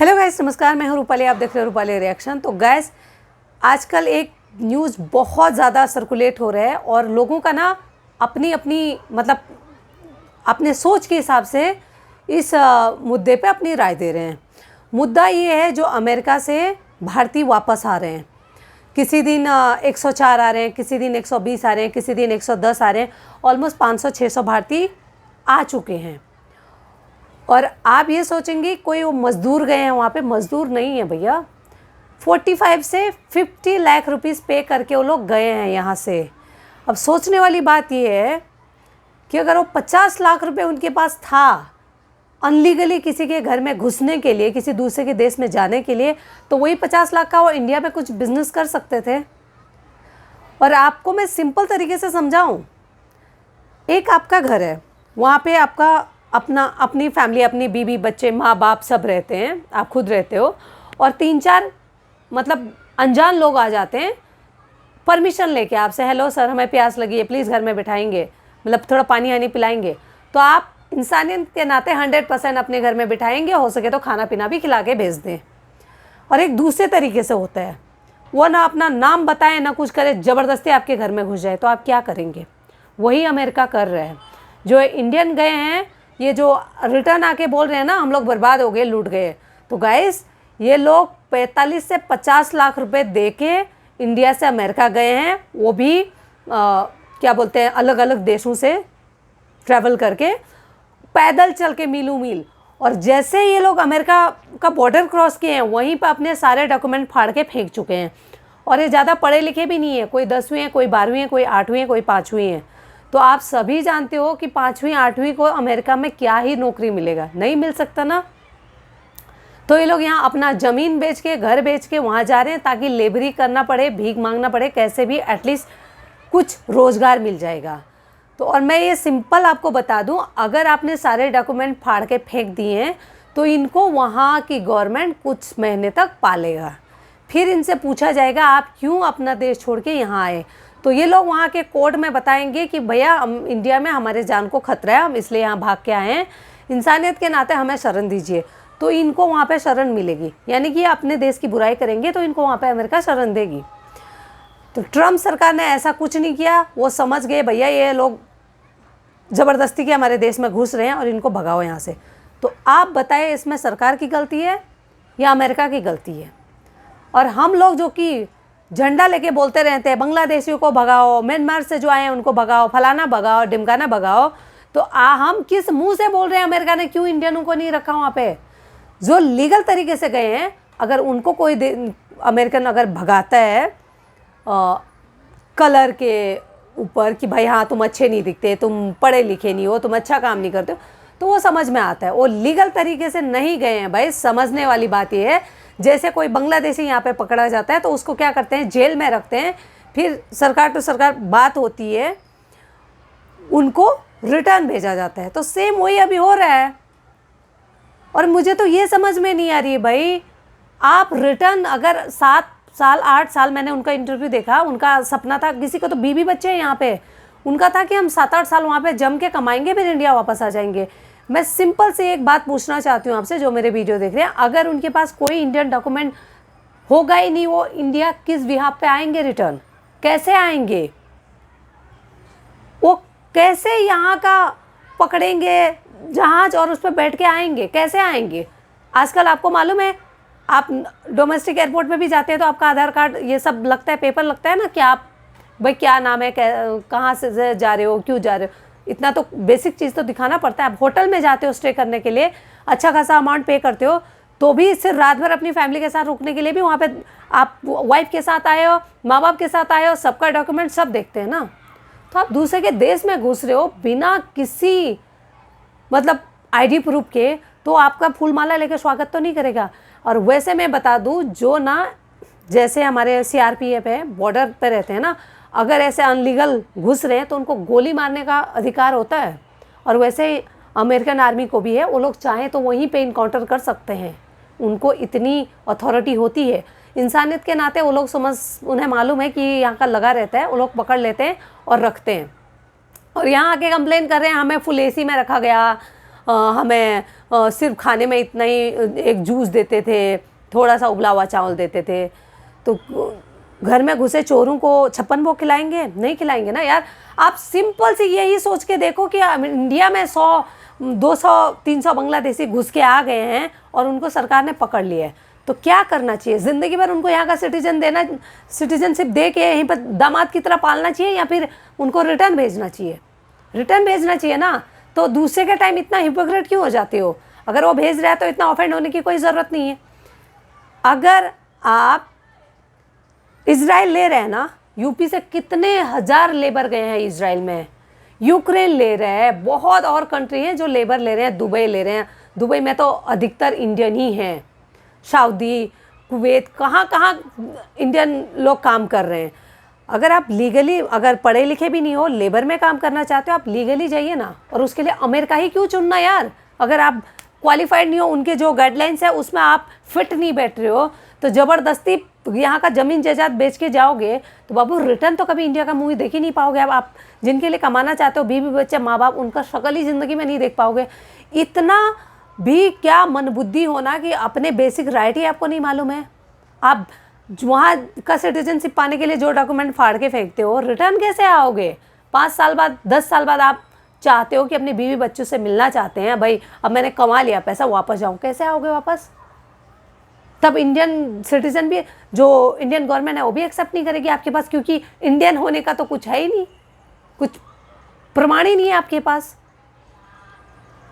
Hello guys, नमस्कार। मैं हूं रूपाली, आप देख रहे हो रूपाली रिएक्शन। तो गाइस, आजकल एक न्यूज़ बहुत ज़्यादा सर्कुलेट हो रहा है और लोगों का ना अपनी अपनी मतलब अपने सोच के हिसाब से इस मुद्दे पे अपनी राय दे रहे हैं। मुद्दा ये है, जो अमेरिका से भारतीय वापस आ रहे हैं। किसी दिन 104 आ रहे हैं, किसी दिन 120 आ रहे हैं, किसी दिन 110 आ रहे हैं। ऑलमोस्ट 500-600 भारतीय आ चुके हैं। और आप ये सोचेंगे कोई वो मज़दूर गए हैं वहाँ पे। मज़दूर नहीं है भैया, 45 से 50 लाख रुपीस पे करके वो लोग गए हैं यहाँ से। अब सोचने वाली बात ये है कि अगर वो 50 लाख रुपए उनके पास था अनलीगली किसी के घर में घुसने के लिए, किसी दूसरे के देश में जाने के लिए, तो वही 50 लाख का वो इंडिया में कुछ बिजनेस कर सकते थे। और आपको मैं सिंपल तरीके से समझाऊं, एक आपका घर है, वहाँ पे आपका अपनी फैमिली, अपनी बीवी बच्चे माँ बाप सब रहते हैं, आप खुद रहते हो, और 3-4 मतलब अनजान लोग आ जाते हैं परमिशन लेके आपसे, हेलो सर हमें प्यास लगी है, प्लीज़ घर में बिठाएंगे, मतलब थोड़ा पानी आनी पिलाएंगे। तो आप इंसानियत के नाते 100% अपने घर में बिठाएंगे, हो सके तो खाना पीना भी खिला के भेज दें। और एक दूसरे तरीके से होता है, वो ना अपना नाम बताए ना कुछ करे, ज़बरदस्ती आपके घर में घुस जाए, तो आप क्या करेंगे? वही अमेरिका कर रहे हैं। जो इंडियन गए हैं, ये जो रिटर्न आके बोल रहे हैं ना हम लोग बर्बाद हो गए, लूट गए, तो गाइस ये लोग 45 से 50 लाख रुपए दे के इंडिया से अमेरिका गए हैं। वो भी क्या बोलते हैं, अलग अलग देशों से ट्रैवल करके, पैदल चल के मीलों मील। और जैसे ये लोग अमेरिका का बॉर्डर क्रॉस किए हैं, वहीं पर अपने सारे डॉक्यूमेंट फाड़ के फेंक चुके हैं। और ये ज़्यादा पढ़े लिखे भी नहीं है, कोई 10वीं है, कोई 12वीं है, कोई 8वीं है, कोई 5वीं है। तो आप सभी जानते हो कि 5वीं 8वीं को अमेरिका में क्या ही नौकरी मिलेगा, नहीं मिल सकता ना। तो ये लोग यहाँ अपना ज़मीन बेच के, घर बेच के वहाँ जा रहे हैं ताकि लेबरी करना पड़े, भीख मांगना पड़े, कैसे भी एटलीस्ट कुछ रोज़गार मिल जाएगा। तो और मैं ये सिंपल आपको बता दूँ, अगर आपने सारे डॉक्यूमेंट फाड़ के फेंक दिए हैं तो इनको वहाँ की गवर्नमेंट कुछ महीने तक पालेगा। फिर इनसे पूछा जाएगा आप क्यों अपना देश छोड़ के यहाँ आए, तो ये लोग वहाँ के कोर्ट में बताएंगे कि भैया हम इंडिया में हमारे जान को खतरा है, हम इसलिए यहाँ भाग के आए हैं, इंसानियत के नाते हमें शरण दीजिए। तो इनको वहाँ पे शरण मिलेगी, यानी कि अपने देश की बुराई करेंगे तो इनको वहाँ पे अमेरिका शरण देगी। तो ट्रम्प सरकार ने ऐसा कुछ नहीं किया, वो समझ गए भैया ये लोग ज़बरदस्ती के हमारे देश में घुस रहे हैं और इनको भगाओ यहाँ से। तो आप बताएं, इसमें सरकार की गलती है या अमेरिका की गलती है? और हम लोग जो कि झंडा लेके बोलते रहते हैं बांग्लादेशियों को भगाओ, म्यांमार से जो आए हैं उनको भगाओ, फलाना भगाओ, ढिमकाना भगाओ, तो हम किस मुंह से बोल रहे हैं अमेरिका ने क्यों इंडियनों को नहीं रखा वहाँ पे? जो लीगल तरीके से गए हैं, अगर उनको कोई अमेरिकन अगर भगाता है कलर के ऊपर कि भाई हाँ तुम अच्छे नहीं दिखते, तुम पढ़े लिखे नहीं हो, तुम अच्छा काम नहीं करते हो, तो वो समझ में आता है। वो लीगल तरीके से नहीं गए हैं भाई। समझने वाली बात ये है, जैसे कोई बांग्लादेशी यहाँ पे पकड़ा जाता है तो उसको क्या करते हैं, जेल में रखते हैं, फिर सरकार टू सरकार बात होती है, उनको रिटर्न भेजा जाता है। तो सेम वही अभी हो रहा है। और मुझे तो ये समझ में नहीं आ रही है भाई, आप रिटर्न अगर 7 साल 8 साल, मैंने उनका इंटरव्यू देखा, उनका सपना था, किसी को तो बीवी बच्चे हैं यहाँ पे, उनका था कि हम 7-8 साल वहाँ पे जम के कमाएंगे, फिर इंडिया वापस आ जाएंगे। मैं सिंपल से एक बात पूछना चाहती हूँ आपसे, जो मेरे वीडियो देख रहे हैं, अगर उनके पास कोई इंडियन डॉक्यूमेंट होगा ही नहीं, वो इंडिया किस बिहाफ पे आएंगे रिटर्न? कैसे आएंगे? वो कैसे यहाँ का पकड़ेंगे जहाज और उस पर बैठ के आएंगे? कैसे आएंगे? आजकल आपको मालूम है, आप डोमेस्टिक एयरपोर्ट पे भी जाते हैं तो आपका आधार कार्ड ये सब लगता है, पेपर लगता है ना, कि आप भाई क्या नाम है, कहाँ से जा रहे हो, क्यों जा रहे हो, इतना तो बेसिक चीज़ तो दिखाना पड़ता है। आप होटल में जाते हो स्टे करने के लिए, अच्छा खासा अमाउंट पे करते हो, तो भी सिर्फ रात भर अपनी फैमिली के साथ रुकने के लिए भी वहाँ पे आप वाइफ के साथ आए हो, माँ बाप के साथ आए हो, सबका डॉक्यूमेंट सब देखते हैं ना। तो आप दूसरे के देश में घुस रहे हो बिना किसी मतलब आईडी प्रूफ के, तो आपका फूल माला लेकर स्वागत तो नहीं करेगा। और वैसे मैं बता दूं, जो ना जैसे हमारे सीआरपीएफ है, बॉर्डर पे रहते हैं ना, अगर ऐसे अनलीगल घुस रहे हैं तो उनको गोली मारने का अधिकार होता है। और वैसे ही अमेरिकन आर्मी को भी है, वो लोग चाहें तो वहीं पे इनकाउंटर कर सकते हैं, उनको इतनी अथॉरिटी होती है। इंसानियत के नाते वो लोग उन्हें मालूम है कि यहाँ का लगा रहता है, वो लोग पकड़ लेते हैं और रखते हैं। और यहाँ आके कंप्लेन कर रहे हैं हमें फुल एसी में रखा गया, हमें सिर्फ खाने में इतना ही एक जूस देते थे, थोड़ा सा उबला हुआ चावल देते थे। तो घर में घुसे चोरों को 56 भोग खिलाएंगे? नहीं खिलाएंगे ना यार। आप सिंपल सी यही सोच के देखो कि इंडिया में 100, 200, 300 बांग्लादेशी घुस के आ गए हैं और उनको सरकार ने पकड़ लिया है, तो क्या करना चाहिए? ज़िंदगी भर उनको यहाँ का सिटीजनशिप दे के यहीं पर दामाद की तरह पालना चाहिए, या फिर उनको रिटर्न भेजना चाहिए? रिटर्न भेजना चाहिए ना। तो दूसरे के टाइम इतना हिपोक्रेट क्यों हो जाते हो? अगर वो भेज रहा है तो इतना ऑफेंड होने की कोई ज़रूरत नहीं है। अगर आप इजराइल ले रहे हैं ना, यूपी से कितने हज़ार लेबर गए हैं इजराइल में, यूक्रेन ले रहे हैं, बहुत और कंट्री हैं जो लेबर ले रहे हैं, दुबई ले रहे हैं। दुबई में तो अधिकतर इंडियन ही हैं, सऊदी, कुवैत, कहाँ कहाँ इंडियन लोग काम कर रहे हैं। अगर आप लीगली, अगर पढ़े लिखे भी नहीं हो, लेबर में काम करना चाहते हो, आप लीगली जाइए ना। और उसके लिए अमेरिका ही क्यों चुनना यार? अगर आप क्वालिफाइड नहीं हो, उनके जो गाइडलाइंस है उसमें आप फिट नहीं बैठ रहे हो, तो ज़बरदस्ती यहाँ का ज़मीन जायदाद बेच के जाओगे तो बाबू रिटर्न तो कभी इंडिया का मुँह देख ही नहीं पाओगे। अब आप जिनके लिए कमाना चाहते हो, बीवी बच्चे, माँ बाप, उनका शक्ल ही ज़िंदगी में नहीं देख पाओगे। इतना भी क्या मनबुद्धि होना कि अपने बेसिक राइट ही आपको नहीं मालूम है। आप वहाँ का सिटीजनशिप पाने के लिए जो डॉक्यूमेंट फाड़ के फेंकते हो, रिटर्न कैसे आओगे? 5 साल बाद, 10 साल बाद आप चाहते हो कि अपने बीवी बच्चों से मिलना चाहते हैं, भाई अब मैंने कमा लिया पैसा, वापस जाऊँ, कैसे आओगे वापस? तब इंडियन सिटीजन भी, जो इंडियन गवर्नमेंट है वो भी एक्सेप्ट नहीं करेगी आपके पास, क्योंकि इंडियन होने का तो कुछ है ही नहीं, कुछ प्रमाण ही नहीं है आपके पास।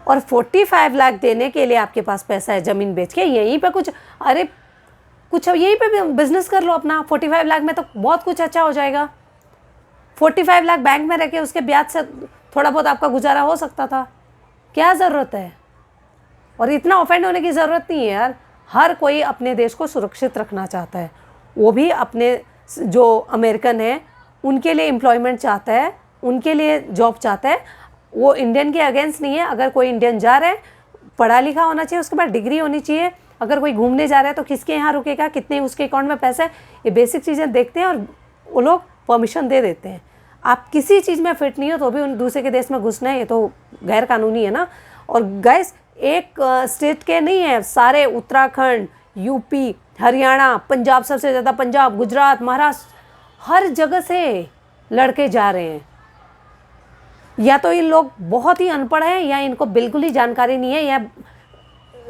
और 45 लाख देने के लिए आपके पास पैसा है ज़मीन बेच के, यहीं पे कुछ, अरे कुछ यहीं पे बिजनेस कर लो अपना। 45 लाख में तो बहुत कुछ अच्छा हो जाएगा। 45 लाख बैंक में रह के उसके ब्याज से थोड़ा बहुत आपका गुजारा हो सकता था। क्या ज़रूरत है? और इतना ऑफेंड होने की ज़रूरत नहीं है यार। हर कोई अपने देश को सुरक्षित रखना चाहता है, वो भी अपने जो अमेरिकन है उनके लिए एम्प्लॉयमेंट चाहता है, उनके लिए जॉब चाहता है। वो इंडियन के अगेंस्ट नहीं है। अगर कोई इंडियन जा रहा है, पढ़ा लिखा होना चाहिए, उसके बाद डिग्री होनी चाहिए। अगर कोई घूमने जा रहा है तो किसके यहाँ रुकेगा, कितने उसके अकाउंट में पैसा है, ये बेसिक चीज़ें देखते हैं और वो लोग परमिशन दे देते हैं। आप किसी चीज़ में फिट नहीं हो तो भी उन दूसरे के देश में घुसना है, ये तो गैर कानूनी है ना। और गाइस, एक स्टेट के नहीं है, सारे उत्तराखंड, यूपी, हरियाणा, पंजाब, सबसे ज़्यादा पंजाब, गुजरात, महाराष्ट्र, हर जगह से लड़के जा रहे हैं। या तो ये लोग बहुत ही अनपढ़ हैं, या इनको बिल्कुल ही जानकारी नहीं है, या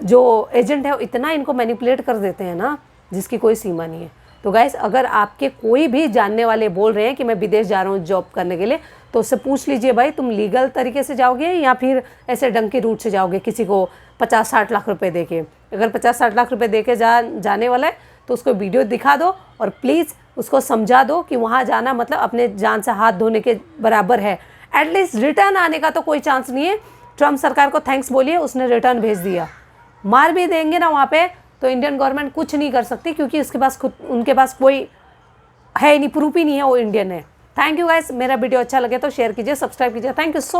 जो एजेंट है वो इतना इनको मैनिपुलेट कर देते हैं ना जिसकी कोई सीमा नहीं है। तो गाइस, अगर आपके कोई भी जानने वाले बोल रहे हैं कि मैं विदेश जा रहा हूँ जॉब करने के लिए, तो उससे पूछ लीजिए भाई तुम लीगल तरीके से जाओगे या फिर ऐसे डंकी रूट से जाओगे, किसी को 50-60 लाख रुपए देके। अगर 50-60 लाख रुपए देके जाने वाला है तो उसको वीडियो दिखा दो और प्लीज़ उसको समझा दो कि वहाँ जाना मतलब अपने जान से हाथ धोने के बराबर है। एटलीस्ट रिटर्न आने का तो कोई चांस नहीं है। ट्रम्प सरकार को थैंक्स बोलिए, उसने रिटर्न भेज दिया। मार भी देंगे ना वहाँ पे तो इंडियन गवर्नमेंट कुछ नहीं कर सकती, क्योंकि उसके पास उनके पास कोई है नहीं, प्रूफ ही नहीं है वो इंडियन है। Thank you guys. मेरा वीडियो अच्छा लगे तो शेयर कीजिए, सब्सक्राइब कीजिए। Thank you so